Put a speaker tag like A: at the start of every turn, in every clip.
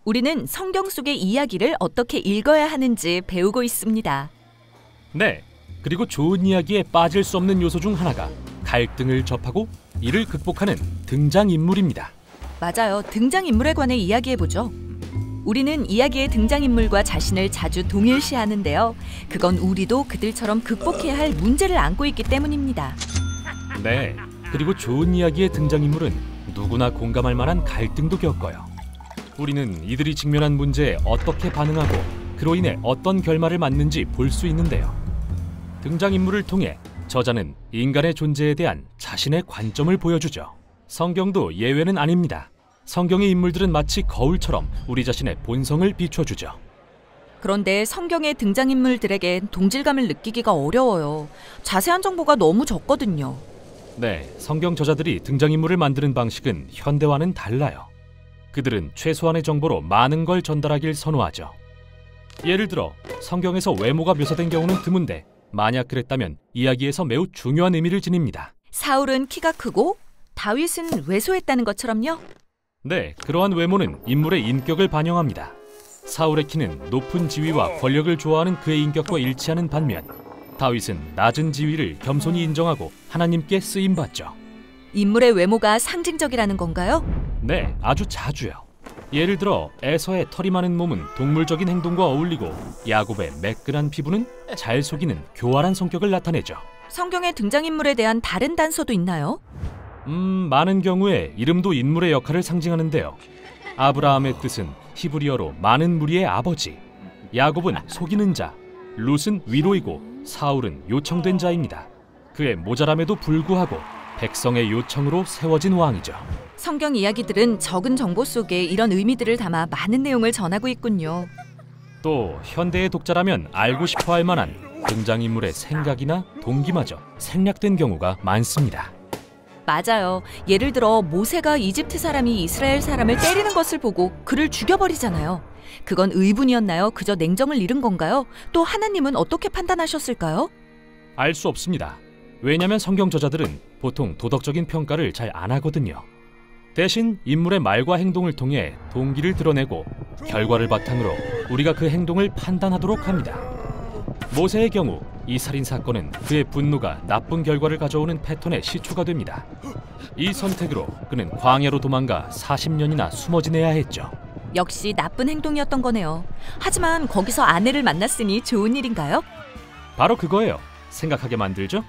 A: 우리는 성경 속의 이야기를 어떻게 읽어야 하는지 배우고 있습니다.
B: 네, 그리고 좋은 이야기에 빠질 수 없는 요소 중 하나가 갈등을 접하고 이를 극복하는 등장인물입니다.
A: 맞아요. 등장인물에 관해 이야기해보죠. 우리는 이야기의 등장인물과 자신을 자주 동일시하는데요. 그건 우리도 그들처럼 극복해야 할 문제를 안고 있기 때문입니다.
B: 네, 그리고 좋은 이야기의 등장인물은 누구나 공감할 만한 갈등도 겪어요. 우리는 이들이 직면한 문제에 어떻게 반응하고 그로 인해 어떤 결말을 맞는지 볼 수 있는데요. 등장인물을 통해 저자는 인간의 존재에 대한 자신의 관점을 보여주죠. 성경도 예외는 아닙니다. 성경의 인물들은 마치 거울처럼 우리 자신의 본성을 비춰주죠.
A: 그런데 성경의 등장인물들에겐 동질감을 느끼기가 어려워요. 자세한 정보가 너무 적거든요.
B: 네, 성경 저자들이 등장인물을 만드는 방식은 현대와는 달라요. 그들은 최소한의 정보로 많은 걸 전달하길 선호하죠. 예를 들어 성경에서 외모가 묘사된 경우는 드문데 만약 그랬다면 이야기에서 매우 중요한 의미를 지닙니다.
A: 사울은 키가 크고 다윗은 왜소했다는 것처럼요?
B: 네, 그러한 외모는 인물의 인격을 반영합니다. 사울의 키는 높은 지위와 권력을 좋아하는 그의 인격과 일치하는 반면 다윗은 낮은 지위를 겸손히 인정하고 하나님께 쓰임받죠.
A: 인물의 외모가 상징적이라는 건가요?
B: 네, 아주 자주요. 예를 들어 에서의 털이 많은 몸은 동물적인 행동과 어울리고 야곱의 매끈한 피부는 잘 속이는 교활한 성격을 나타내죠.
A: 성경의 등장인물에 대한 다른 단서도 있나요?
B: 많은 경우에 이름도 인물의 역할을 상징하는데요. 아브라함의 뜻은 히브리어로 많은 무리의 아버지, 야곱은 속이는 자, 룻은 위로이고 사울은 요청된 자입니다. 그의 모자람에도 불구하고 백성의 요청으로 세워진 왕이죠.
A: 성경 이야기들은 적은 정보 속에 이런 의미들을 담아 많은 내용을 전하고 있군요.
B: 또 현대의 독자라면 알고 싶어 할 만한 등장인물의 생각이나 동기마저 생략된 경우가 많습니다.
A: 맞아요. 예를 들어 모세가 이집트 사람이 이스라엘 사람을 때리는 것을 보고 그를 죽여버리잖아요. 그건 의분이었나요? 그저 냉정을 잃은 건가요? 또 하나님은 어떻게 판단하셨을까요?
B: 알 수 없습니다. 왜냐하면 성경 저자들은 보통 도덕적인 평가를 잘 안 하거든요. 대신 인물의 말과 행동을 통해 동기를 드러내고 결과를 바탕으로 우리가 그 행동을 판단하도록 합니다. 모세의 경우 이 살인 사건은 그의 분노가 나쁜 결과를 가져오는 패턴의 시초가 됩니다. 이 선택으로 그는 광야로 도망가 40년이나 숨어 지내야 했죠.
A: 역시 나쁜 행동이었던 거네요. 하지만 거기서 아내를 만났으니 좋은 일인가요?
B: 바로 그거예요. 생각하게 만들죠?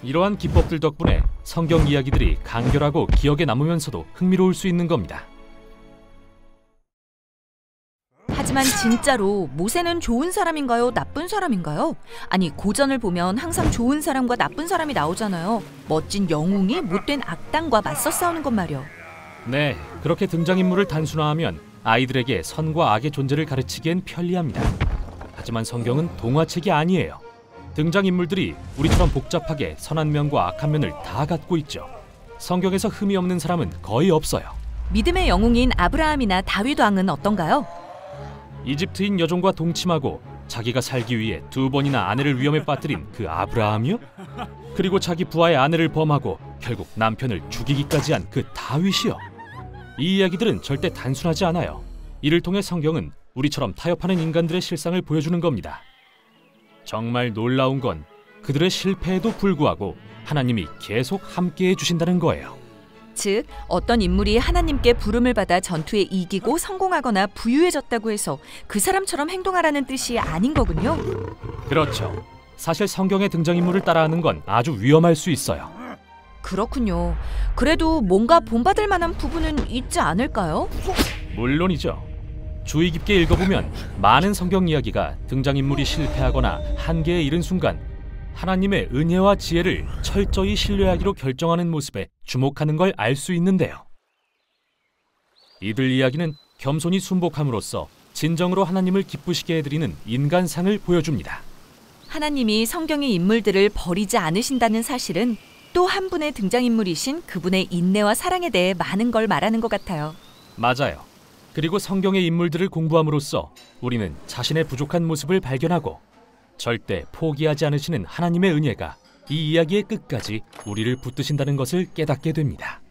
B: 이러한 기법들 덕분에 성경 이야기들이 간결하고 기억에 남으면서도 흥미로울 수 있는 겁니다.
A: 하지만 진짜로 모세는 좋은 사람인가요? 나쁜 사람인가요? 아니, 고전을 보면 항상 좋은 사람과 나쁜 사람이 나오잖아요. 멋진 영웅이 못된 악당과 맞서 싸우는 것 말이요.
B: 네, 그렇게 등장인물을 단순화하면 아이들에게 선과 악의 존재를 가르치기엔 편리합니다. 하지만 성경은 동화책이 아니에요. 등장인물들이 우리처럼 복잡하게 선한 면과 악한 면을 다 갖고 있죠. 성경에서 흠이 없는 사람은 거의 없어요.
A: 믿음의 영웅인 아브라함이나 다윗 왕은 어떤가요?
B: 이집트인 여종과 동침하고 자기가 살기 위해 2번이나 아내를 위험에 빠뜨린 그 아브라함이요? 그리고 자기 부하의 아내를 범하고 결국 남편을 죽이기까지 한 그 다윗이요? 이 이야기들은 절대 단순하지 않아요. 이를 통해 성경은 우리처럼 타협하는 인간들의 실상을 보여주는 겁니다. 정말 놀라운 건 그들의 실패에도 불구하고 하나님이 계속 함께해 주신다는 거예요.
A: 즉, 어떤 인물이 하나님께 부름을 받아 전투에 이기고 성공하거나 부유해졌다고 해서 그 사람처럼 행동하라는 뜻이 아닌 거군요.
B: 그렇죠. 사실 성경의 등장인물을 따라하는 건 아주 위험할 수 있어요.
A: 그렇군요. 그래도 뭔가 본받을 만한 부분은 있지 않을까요?
B: 물론이죠. 주의 깊게 읽어보면 많은 성경 이야기가 등장인물이 실패하거나 한계에 이른 순간 하나님의 은혜와 지혜를 철저히 신뢰하기로 결정하는 모습에 주목하는 걸 알 수 있는데요. 이들 이야기는 겸손히 순복함으로써 진정으로 하나님을 기쁘시게 해드리는 인간상을 보여줍니다.
A: 하나님이 성경의 인물들을 버리지 않으신다는 사실은 또 한 분의 등장인물이신 그분의 인내와 사랑에 대해 많은 걸 말하는 것 같아요.
B: 맞아요. 그리고 성경의 인물들을 공부함으로써 우리는 자신의 부족한 모습을 발견하고 절대 포기하지 않으시는 하나님의 은혜가 이 이야기의 끝까지 우리를 붙드신다는 것을 깨닫게 됩니다.